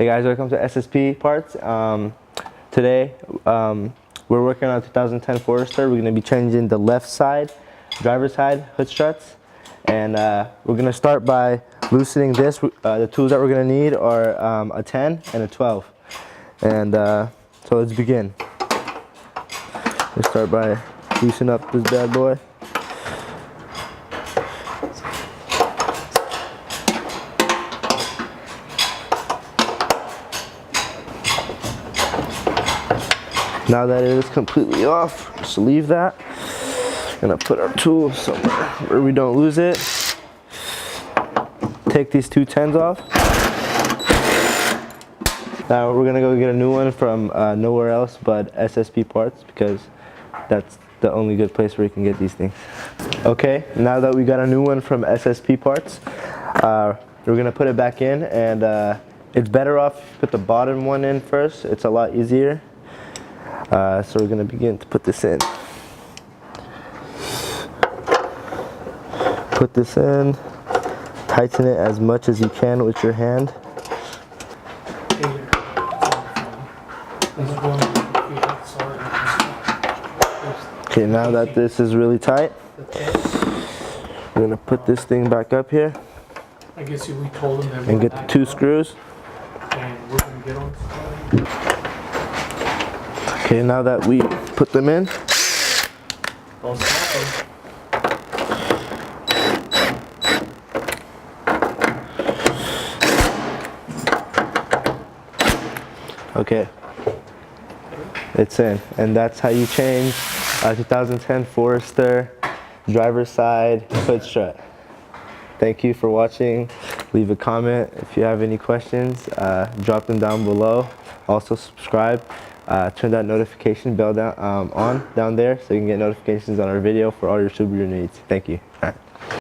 Hey guys, welcome to SSP Parts. Today we're working on a 2010 Forester. We're going to be changing the left side, driver's side hood struts, and we're going to start by loosening this. The tools that we're going to need are a 10 and a 12. And so let's begin. Let's start by loosening up this bad boy. Now that it is completely off, just leave that. Gonna put our tool somewhere where we don't lose it. Take these two 10s off. Now we're gonna go get a new one from nowhere else but SSP Parts, because that's the only good place where you can get these things. Okay, now that we got a new one from SSP Parts, we're gonna put it back in, and it's better off if you put the bottom one in first. It's a lot easier. So we're going to begin to put this in. Put this in, tighten it as much as you can with your hand. Okay, now that this is really tight, we're going to put this thing back up here. I guess we told them and get the two screws. And we're going to get on. Okay, now that we put them in, okay, it's in, and that's how you change a 2010 Forester driver's side hood strut. Thank you for watching. Leave a comment if you have any questions. Drop them down below. Also subscribe. Turn that notification bell down there so you can get notifications on our video for all your Subaru needs. Thank you. All right.